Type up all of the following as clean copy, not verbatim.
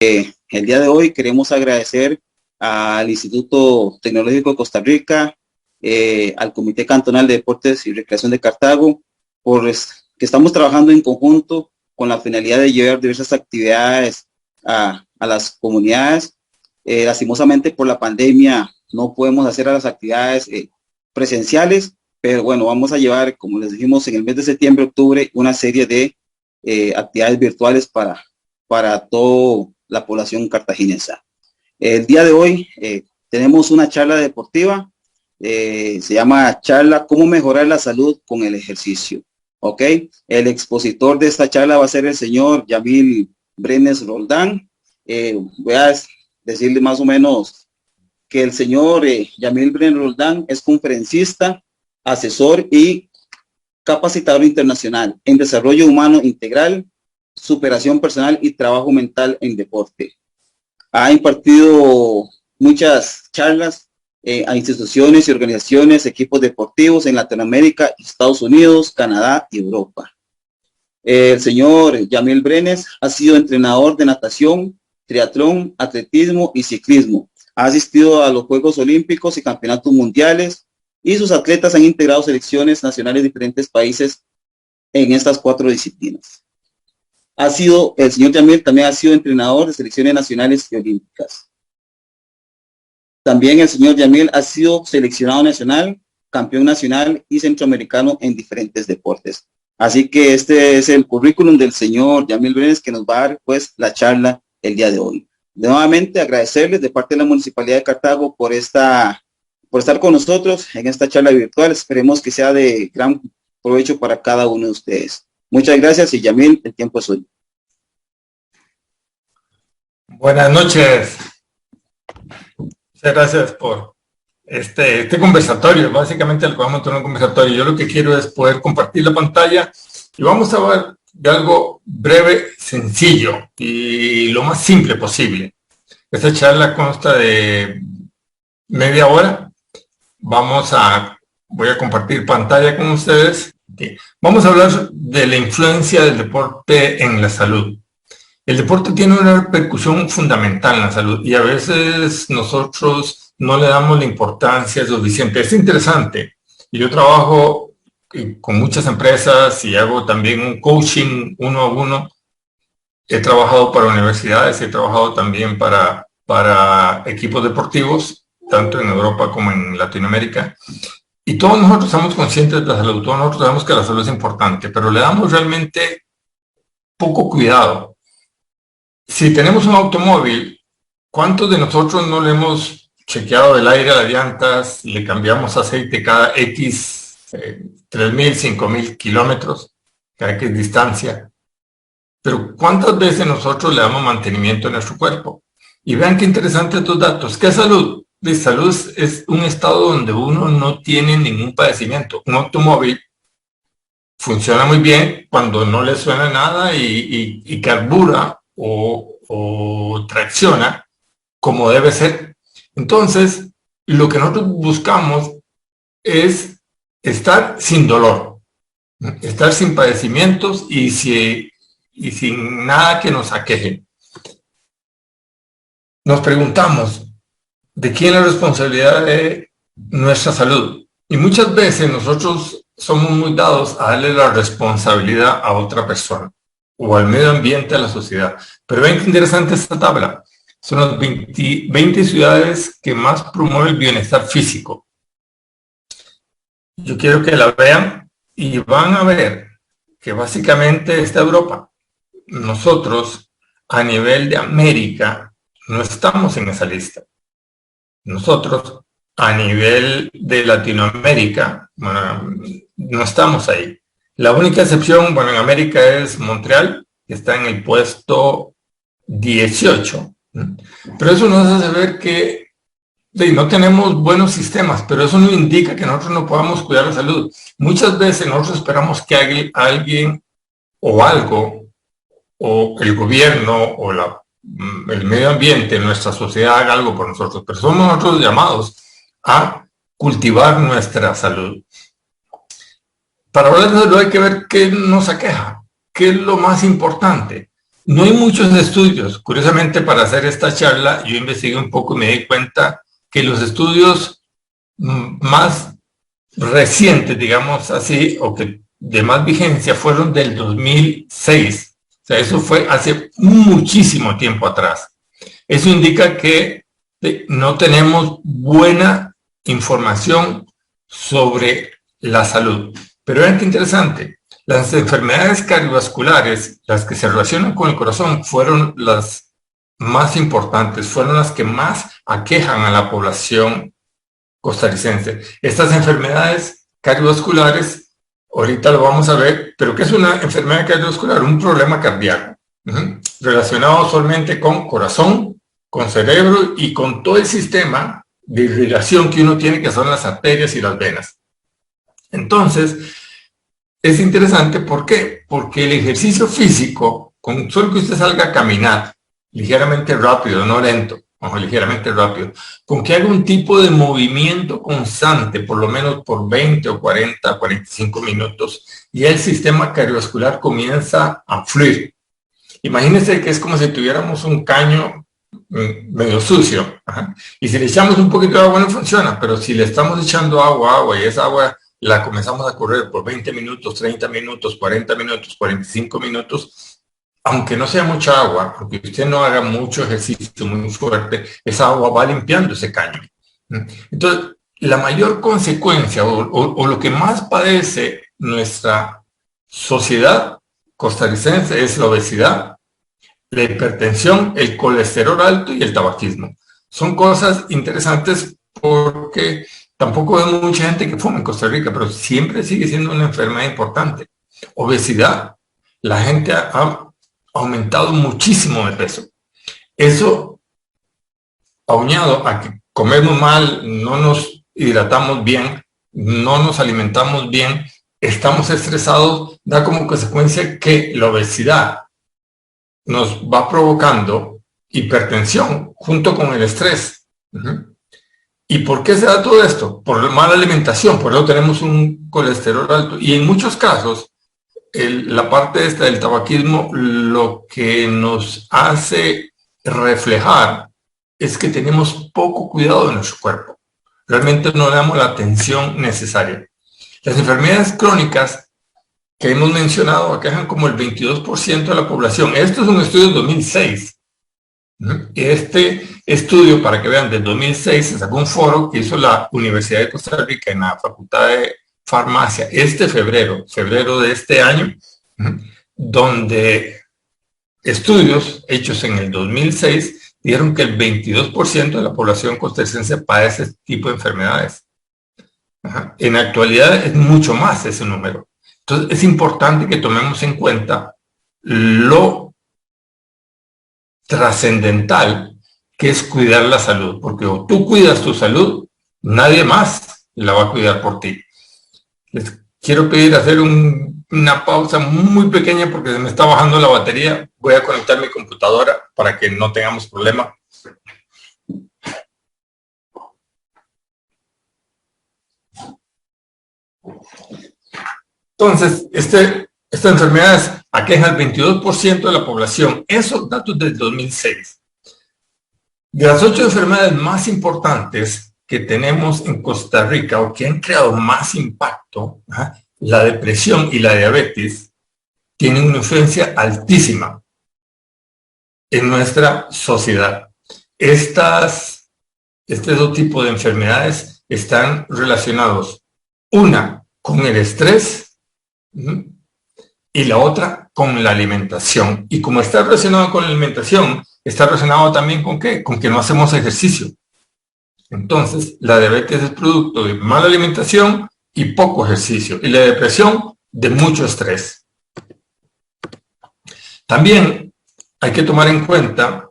El día de hoy queremos agradecer al Instituto Tecnológico de Costa Rica, al Comité Cantonal de Deportes y Recreación de Cartago, que estamos trabajando en conjunto con la finalidad de llevar diversas actividades a las comunidades. Lastimosamente por la pandemia no podemos hacer las actividades presenciales, pero bueno, vamos a llevar, como les dijimos, en el mes de septiembre, octubre, una serie de actividades virtuales para toda la población cartaginesa. El día de hoy tenemos una charla deportiva, se llama charla ¿Cómo mejorar la salud con el ejercicio? ¿Ok? El expositor de esta charla va a ser el señor Yamil Brenes Roldán. Voy a decirle más o menos que el señor Yamil Brenes Roldán es conferencista, asesor y capacitador internacional en desarrollo humano integral, superación personal y trabajo mental en deporte. Ha impartido muchas charlas a instituciones y organizaciones, equipos deportivos en Latinoamérica, Estados Unidos, Canadá y Europa. El señor Yamil Brenes ha sido entrenador de natación, triatlón, atletismo y ciclismo. Ha asistido a los Juegos Olímpicos y Campeonatos Mundiales y sus atletas han integrado selecciones nacionales de diferentes países en estas 4 disciplinas. El señor Yamil también ha sido entrenador de selecciones nacionales y olímpicas. También el señor Yamil ha sido seleccionado nacional, campeón nacional y centroamericano en diferentes deportes. Así que este es el currículum del señor Yamil Brenes que nos va a dar pues la charla el día de hoy. Nuevamente agradecerles de parte de la Municipalidad de Cartago por estar con nosotros en esta charla virtual. Esperemos que sea de gran provecho para cada uno de ustedes. Muchas gracias y Yamil, el tiempo es suyo. Buenas noches. Muchas gracias por este conversatorio. Básicamente lo que vamos a tener un conversatorio. Yo lo que quiero es poder compartir la pantalla y vamos a hablar de algo breve, sencillo y lo más simple posible. Esta charla consta de media hora. Voy a compartir pantalla con ustedes. Vamos a hablar de la influencia del deporte en la salud. El deporte tiene una repercusión fundamental en la salud y a veces nosotros no le damos la importancia suficiente. Es interesante. Yo trabajo con muchas empresas y hago también un coaching 1 a 1. He trabajado para universidades, he trabajado también para equipos deportivos, tanto en Europa como en Latinoamérica. Y todos nosotros estamos conscientes de la salud, todos nosotros sabemos que la salud es importante, pero le damos realmente poco cuidado. Si tenemos un automóvil, ¿cuántos de nosotros no le hemos chequeado el aire a las llantas, le cambiamos aceite cada X 3.000, 5.000 kilómetros, cada X distancia? Pero ¿cuántas veces nosotros le damos mantenimiento a nuestro cuerpo? Y vean qué interesantes estos datos. ¿Qué es salud? La salud es un estado donde uno no tiene ningún padecimiento. Un automóvil funciona muy bien cuando no le suena nada y carbura o tracciona como debe ser. Entonces, lo que nosotros buscamos es estar sin dolor, estar sin padecimientos y sin nada que nos aqueje. Nos preguntamos, ¿de quién es la responsabilidad de nuestra salud? Y muchas veces nosotros somos muy dados a darle la responsabilidad a otra persona o al medio ambiente, a la sociedad. Pero ven qué interesante esta tabla. Son las 20 ciudades que más promueven el bienestar físico. Yo quiero que la vean y van a ver que básicamente está Europa. Nosotros, a nivel de América, no estamos en esa lista. Nosotros, a nivel de Latinoamérica, bueno, no estamos ahí. La única excepción, bueno, en América es Montreal, que está en el puesto 18. Pero eso nos hace ver que no tenemos buenos sistemas, pero eso no indica que nosotros no podamos cuidar la salud. Muchas veces nosotros esperamos que alguien o algo, o el gobierno, o el medio ambiente, nuestra sociedad haga algo por nosotros, pero somos nosotros llamados a cultivar nuestra salud. Para hablar de salud hay que ver qué nos aqueja, qué es lo más importante. No hay muchos estudios. Curiosamente, para hacer esta charla, yo investigué un poco y me di cuenta que los estudios más recientes, digamos así, o que de más vigencia, fueron del 2006. O sea, eso fue hace muchísimo tiempo atrás. Eso indica que no tenemos buena información sobre la salud. Pero vean qué interesante. Las enfermedades cardiovasculares, las que se relacionan con el corazón, fueron las más importantes, fueron las que más aquejan a la población costarricense. Estas enfermedades cardiovasculares, ahorita lo vamos a ver, pero ¿qué es una enfermedad cardiovascular? Un problema cardíaco, relacionado solamente con corazón, con cerebro y con todo el sistema de irrigación que uno tiene, que son las arterias y las venas. Entonces, es interesante, ¿por qué? Porque el ejercicio físico, con solo que usted salga a caminar, ligeramente rápido, no lento, o ligeramente rápido, con que haga un tipo de movimiento constante, por lo menos por 20 o 40, 45 minutos, y el sistema cardiovascular comienza a fluir. Imagínense que es como si tuviéramos un caño medio sucio, y si le echamos un poquito de agua no funciona, pero si le estamos echando agua y esa agua la comenzamos a correr por 20 minutos, 30 minutos, 40 minutos, 45 minutos, aunque no sea mucha agua, aunque usted no haga mucho ejercicio muy fuerte, esa agua va limpiando ese caño. Entonces, la mayor consecuencia o lo que más padece nuestra sociedad costarricense es la obesidad, la hipertensión, el colesterol alto y el tabaquismo. Son cosas interesantes porque tampoco vemos mucha gente que fuma en Costa Rica, pero siempre sigue siendo una enfermedad importante. Obesidad. La gente ha aumentado muchísimo de peso. Eso, aunado a que comemos mal, no nos hidratamos bien, no nos alimentamos bien, estamos estresados, da como consecuencia que la obesidad nos va provocando hipertensión junto con el estrés. ¿Y por qué se da todo esto? Por la mala alimentación, por eso tenemos un colesterol alto. Y en muchos casos, la parte esta del tabaquismo, lo que nos hace reflejar es que tenemos poco cuidado de nuestro cuerpo. Realmente no le damos la atención necesaria. Las enfermedades crónicas que hemos mencionado aquejan como el 22% de la población. Esto es un estudio de 2006. Este estudio, para que vean, del 2006 se sacó un foro que hizo la Universidad de Costa Rica en la Facultad de Farmacia febrero de este año, donde estudios hechos en el 2006 dieron que el 22% de la población costarricense padece este tipo de enfermedades. En la actualidad es mucho más ese número. Entonces es importante que tomemos en cuenta lo trascendental que es cuidar la salud, porque o tú cuidas tu salud, nadie más la va a cuidar por ti. Les quiero pedir hacer una pausa muy pequeña porque se me está bajando la batería. Voy a conectar mi computadora para que no tengamos problema. Entonces, esta enfermedad aqueja al 22% de la población. Esos datos del 2006. De las 8 enfermedades más importantes que tenemos en Costa Rica o que han creado más impacto, la depresión y la diabetes tienen una influencia altísima en nuestra sociedad. Este dos tipos de enfermedades están relacionados, una con el estrés y la otra con la alimentación. Y como está relacionado con la alimentación, está relacionado también con ¿qué? Con que no hacemos ejercicio. Entonces, la diabetes es producto de mala alimentación y poco ejercicio. Y la depresión de mucho estrés. También hay que tomar en cuenta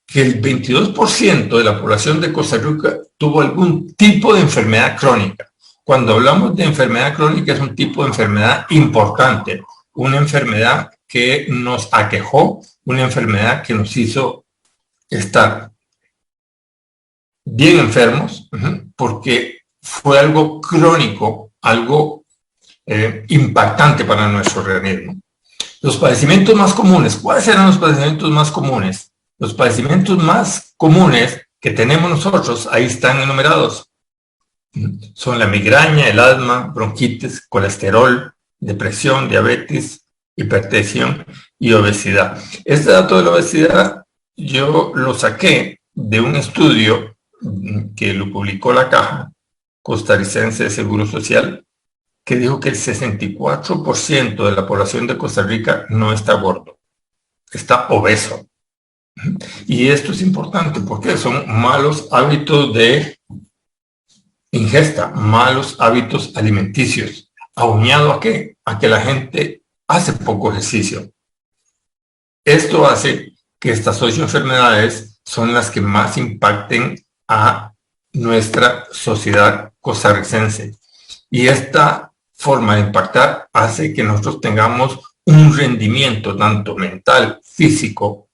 que el 22% de la población de Costa Rica tuvo algún tipo de enfermedad crónica. Cuando hablamos de enfermedad crónica es un tipo de enfermedad importante, una enfermedad que nos aquejó, una enfermedad que nos hizo estar bien enfermos, porque fue algo crónico, algo impactante para nuestro organismo. Los padecimientos más comunes, ¿cuáles serán los padecimientos más comunes? Los padecimientos más comunes que tenemos nosotros, ahí están enumerados. Son la migraña, el asma, bronquitis, colesterol, depresión, diabetes, hipertensión y obesidad. Este dato de la obesidad yo lo saqué de un estudio que lo publicó la Caja Costarricense de Seguro Social, que dijo que el 64% de la población de Costa Rica no está gordo, está obeso. Y esto es importante porque son malos hábitos de ingesta, malos hábitos alimenticios. ¿Aunado a qué? A que la gente hace poco ejercicio. Esto hace que estas 8 enfermedades son las que más impacten a nuestra sociedad costarricense. Y esta forma de impactar hace que nosotros tengamos un rendimiento tanto mental, físico,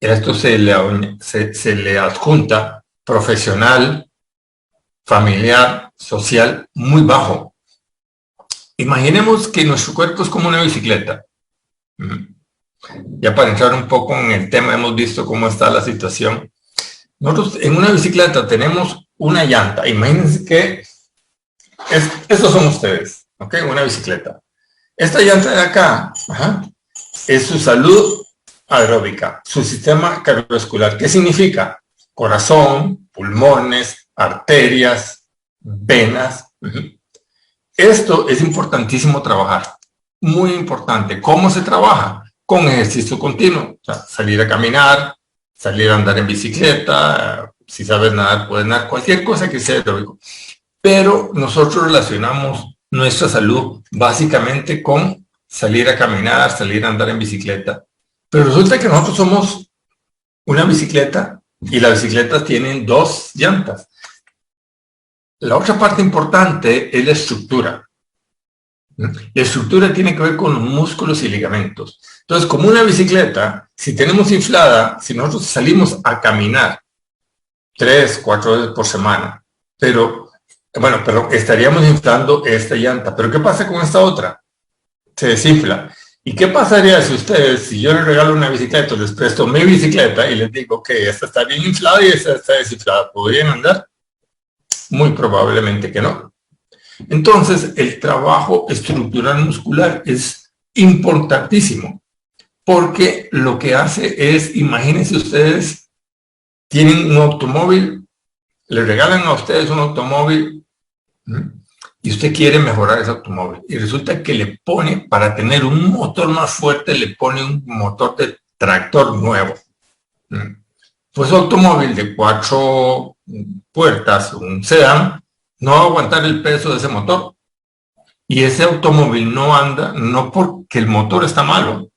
y a esto se le adjunta profesional, familiar, social, muy bajo. Imaginemos que nuestro cuerpo es como una bicicleta. Ya para entrar un poco en el tema, hemos visto cómo está la situación. Nosotros en una bicicleta tenemos una llanta. Imagínense que estos son ustedes, ¿ok? Una bicicleta. Esta llanta de acá es su salud aeróbica, su sistema cardiovascular. ¿Qué significa? Corazón, pulmones, arterias, venas. Esto es importantísimo trabajar. Muy importante. ¿Cómo se trabaja? Con ejercicio continuo. O sea, salir a caminar, salir a andar en bicicleta, si sabes nadar, puedes nadar, cualquier cosa que sea aeróbico. Pero nosotros relacionamos nuestra salud básicamente con salir a caminar, salir a andar en bicicleta. Pero resulta que nosotros somos una bicicleta y las bicicletas tienen 2 llantas. La otra parte importante es la estructura. La estructura tiene que ver con los músculos y ligamentos. Entonces, como una bicicleta, si tenemos inflada, si nosotros salimos a caminar 3, 4 veces por semana, pero estaríamos inflando esta llanta. ¿Pero qué pasa con esta otra? Se desinfla. ¿Y qué pasaría si yo les regalo una bicicleta, les presto mi bicicleta y les digo que esta está bien inflada y esta está desinflada? ¿Podrían andar? Muy probablemente que no. Entonces, el trabajo estructural muscular es importantísimo, porque lo que hace es, imagínense ustedes, tienen un automóvil, le regalan a ustedes un automóvil y usted quiere mejorar ese automóvil. Y resulta que le pone, para tener un motor más fuerte, le pone un motor de tractor nuevo. Pues un automóvil de 4 puertas, un sedán, no va a aguantar el peso de ese motor. Y ese automóvil no anda, no porque el motor está malo.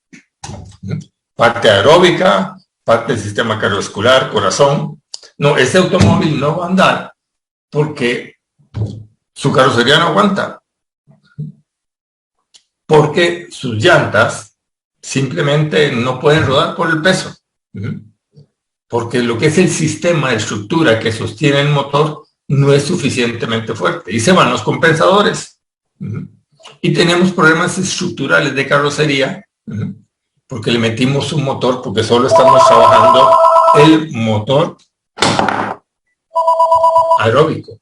Parte aeróbica, parte del sistema cardiovascular, corazón. No, ese automóvil no va a andar porque su carrocería no aguanta. Porque sus llantas simplemente no pueden rodar por el peso. Porque lo que es el sistema de estructura que sostiene el motor no es suficientemente fuerte. Y se van los compensadores. Y tenemos problemas estructurales de carrocería, porque le metimos un motor, porque solo estamos trabajando el motor aeróbico.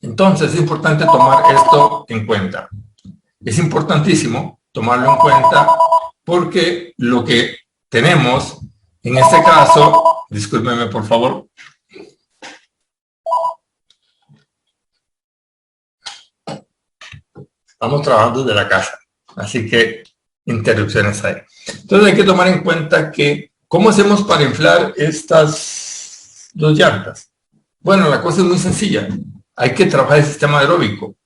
Entonces es importante tomar esto en cuenta. Es importantísimo tomarlo en cuenta porque lo que tenemos, en este caso, discúlpeme por favor. Estamos trabajando desde la casa, así que interrupciones hay. Entonces hay que tomar en cuenta que, ¿cómo hacemos para inflar estas 2 llantas? Bueno, la cosa es muy sencilla. Hay que trabajar el sistema aeróbico.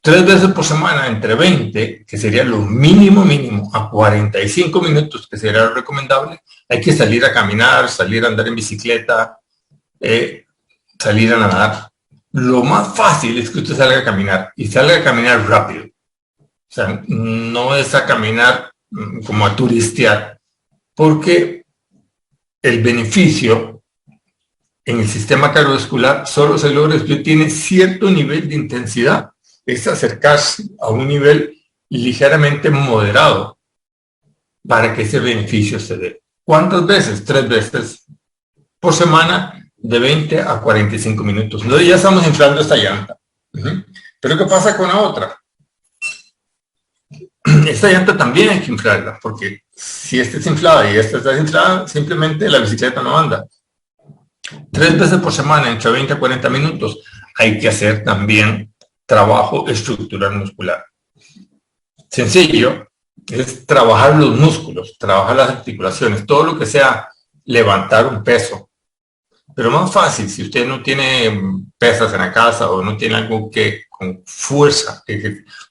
3 veces por semana, entre 20, que sería lo mínimo, a 45 minutos, que sería lo recomendable. Hay que salir a caminar, salir a andar en bicicleta, salir a nadar. Lo más fácil es que usted salga a caminar y salga a caminar rápido. O sea, no es a caminar como a turistear, porque el beneficio en el sistema cardiovascular solo se logra si usted tiene cierto nivel de intensidad. Es acercarse a un nivel ligeramente moderado para que ese beneficio se dé. ¿Cuántas veces? 3 veces por semana, de 20 a 45 minutos. Entonces ya estamos inflando esta llanta. Pero ¿qué pasa con la otra? Esta llanta también hay que inflarla, porque si esta está inflada y esta está desinflada, simplemente la bicicleta no anda. 3 veces por semana, entre 20 a 40 minutos, hay que hacer también trabajo estructural muscular. Sencillo, es trabajar los músculos, trabajar las articulaciones, todo lo que sea levantar un peso. Pero más fácil, si usted no tiene pesas en la casa o no tiene algo que con fuerza,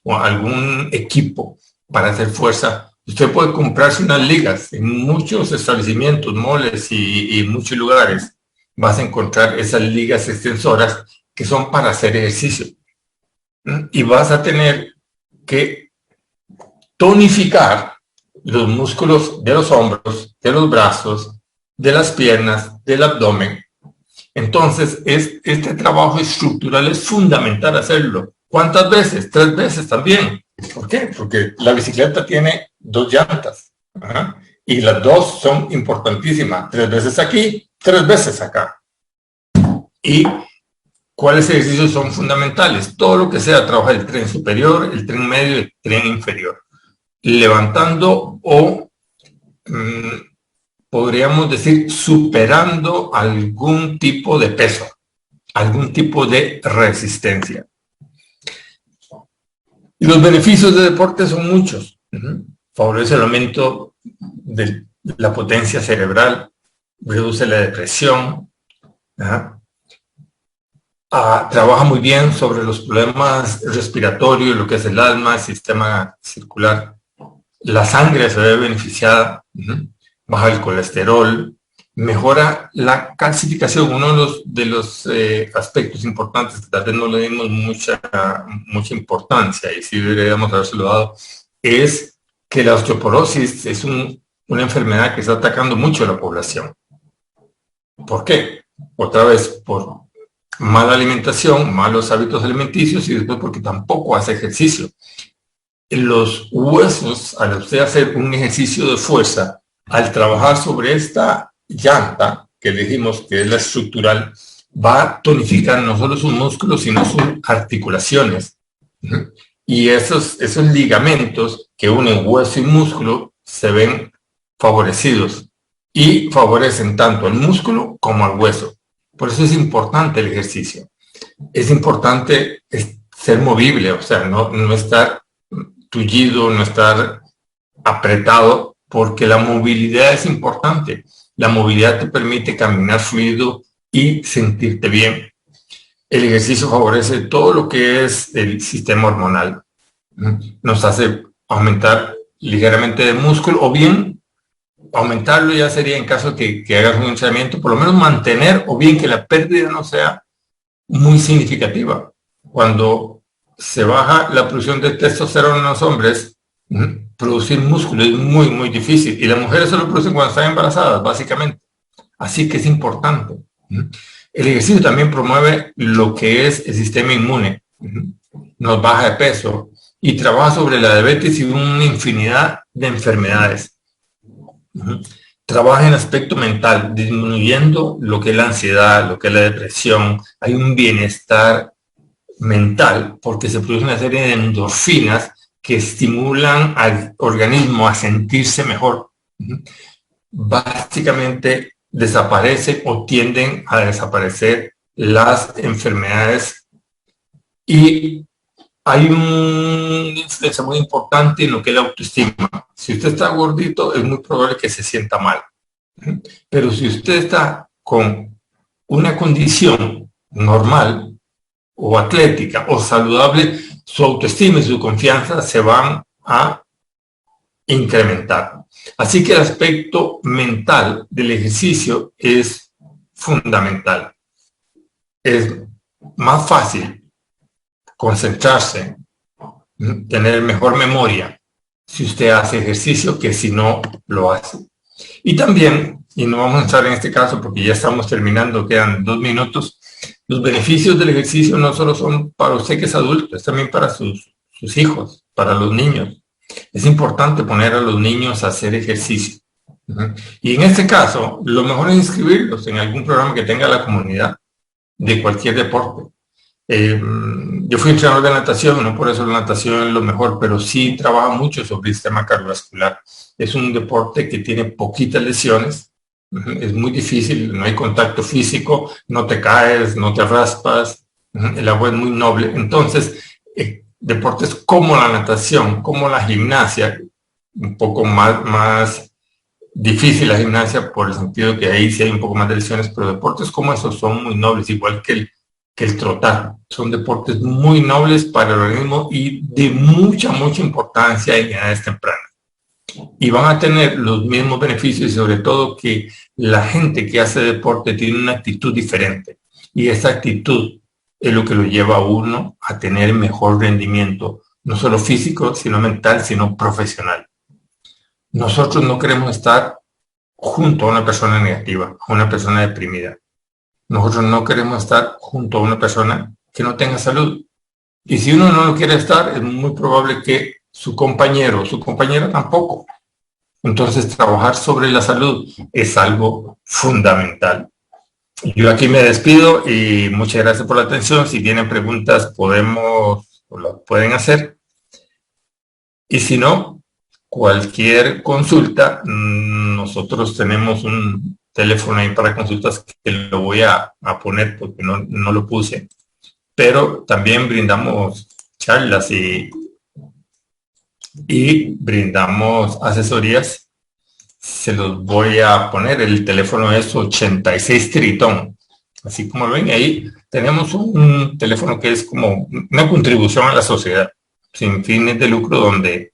o algún equipo para hacer fuerza, usted puede comprarse unas ligas. En muchos establecimientos, moles y muchos lugares vas a encontrar esas ligas extensoras que son para hacer ejercicio. Y vas a tener que tonificar los músculos de los hombros, de los brazos, de las piernas, del abdomen. Entonces, este trabajo estructural es fundamental hacerlo. ¿Cuántas veces? 3 veces también. ¿Por qué? Porque la bicicleta tiene 2 llantas. Y las 2 son importantísimas. 3 veces aquí, 3 veces acá. ¿Y cuáles ejercicios son fundamentales? Todo lo que sea trabajar el tren superior, el tren medio y el tren inferior. Levantando o podríamos decir superando algún tipo de peso, algún tipo de resistencia. Y los beneficios del deporte son muchos. Favorece el aumento de la potencia cerebral, reduce la depresión, trabaja muy bien sobre los problemas respiratorios, lo que es el alma, el sistema circular. La sangre se ve beneficiada, baja el colesterol, mejora la calcificación. Uno de los aspectos importantes que tal vez no le dimos mucha importancia, y sí deberíamos habérselo dado, es que la osteoporosis es una enfermedad que está atacando mucho a la población. ¿Por qué? Otra vez, por mala alimentación, malos hábitos alimenticios, y después porque tampoco hace ejercicio. Los huesos, al usted hacer un ejercicio de fuerza, al trabajar sobre esta llanta, que dijimos que es la estructural, va a tonificar no solo sus músculos, sino sus articulaciones. Y esos ligamentos que unen hueso y músculo se ven favorecidos y favorecen tanto al músculo como al hueso. Por eso es importante el ejercicio. Es importante ser movible, o sea, no estar tullido, no estar apretado, porque la movilidad es importante. La movilidad te permite caminar fluido y sentirte bien. El ejercicio favorece todo lo que es el sistema hormonal. Nos hace aumentar ligeramente de músculo, o bien aumentarlo ya sería en caso que hagas un entrenamiento, por lo menos mantener, o bien que la pérdida no sea muy significativa. Cuando se baja la producción de testosterona en los hombres, producir músculo es muy, muy difícil. Y las mujeres solo producen cuando están embarazadas, básicamente. Así que es importante. El ejercicio también promueve lo que es el sistema inmune. Nos baja de peso y trabaja sobre la diabetes y una infinidad de enfermedades. Trabaja en aspecto mental, disminuyendo lo que es la ansiedad, lo que es la depresión. Hay un bienestar mental porque se produce una serie de endorfinas que estimulan al organismo a sentirse mejor. Básicamente desaparecen o tienden a desaparecer las enfermedades, y hay una influencia muy importante en lo que es la autoestima. Si usted está gordito, es muy probable que se sienta mal. Pero si usted está con una condición normal o atlética o saludable, su autoestima y su confianza se van a incrementar. Así que el aspecto mental del ejercicio es fundamental. Es más fácil concentrarse, tener mejor memoria si usted hace ejercicio que si no lo hace. Y también, y no vamos a entrar en este caso porque ya estamos terminando, quedan 2 minutos, los beneficios del ejercicio no solo son para usted que es adulto, es también para sus hijos, para los niños. Es importante poner a los niños a hacer ejercicio. Y en este caso, lo mejor es inscribirlos en algún programa que tenga la comunidad de cualquier deporte. Yo fui entrenador de natación, no por eso la natación es lo mejor, pero sí trabaja mucho sobre el sistema cardiovascular. Es un deporte que tiene poquitas lesiones, es muy difícil, no hay contacto físico, no te caes, no te raspas, el agua es muy noble. Entonces, deportes como la natación, como la gimnasia, un poco más difícil la gimnasia por el sentido de que ahí sí hay un poco más de lesiones, pero deportes como esos son muy nobles, igual que el trotar. Son deportes muy nobles para el organismo y de mucha importancia en edades tempranas. Y van a tener los mismos beneficios y sobre todo que la gente que hace deporte tiene una actitud diferente. Y esa actitud es lo que lo lleva a uno a tener mejor rendimiento, no solo físico, sino mental, sino profesional. Nosotros no queremos estar junto a una persona negativa, a una persona deprimida. Nosotros no queremos estar junto a una persona que no tenga salud. Y si uno no lo quiere estar, es muy probable que su compañero o su compañera tampoco. Entonces, trabajar sobre la salud es algo fundamental. Yo aquí me despido y muchas gracias por la atención. Si tienen preguntas, pueden hacer. Y si no, cualquier consulta, nosotros tenemos un teléfono ahí para consultas que lo voy a poner porque no lo puse, pero también brindamos charlas y brindamos asesorías. Se los voy a poner, el teléfono es 86 Tritón, así como lo ven ahí. Tenemos un teléfono que es como una contribución a la sociedad, sin fines de lucro, donde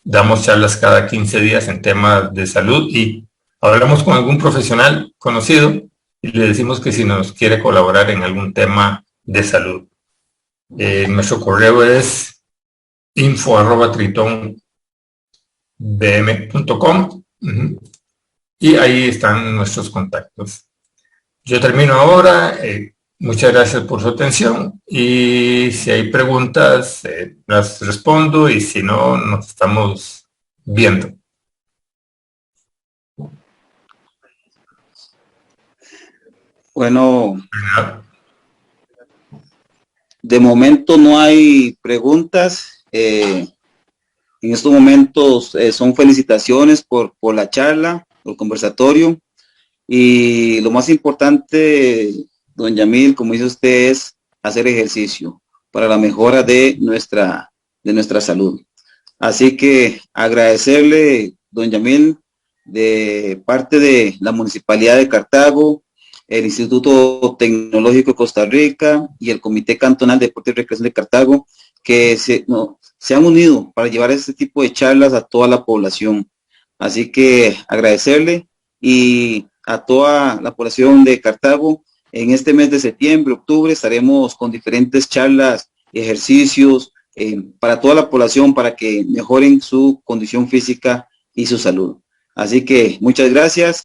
damos charlas cada 15 días en temas de salud y hablamos con algún profesional conocido y le decimos que si nos quiere colaborar en algún tema de salud. Nuestro correo es info@tritonbm.com y ahí están nuestros contactos. Yo termino ahora. Muchas gracias por su atención y si hay preguntas las respondo y si no, nos estamos viendo. Bueno, de momento no hay preguntas. En estos momentos son felicitaciones por la charla, por el conversatorio. Y lo más importante, don Yamil, como dice usted, es hacer ejercicio para la mejora de nuestra salud. Así que agradecerle, don Yamil, de parte de la Municipalidad de Cartago, el Instituto Tecnológico de Costa Rica y el Comité Cantonal de Deporte y Recreación de Cartago, que se han unido para llevar este tipo de charlas a toda la población. Así que agradecerle y a toda la población de Cartago. En este mes de septiembre, octubre, estaremos con diferentes charlas, ejercicios para toda la población para que mejoren su condición física y su salud. Así que muchas gracias.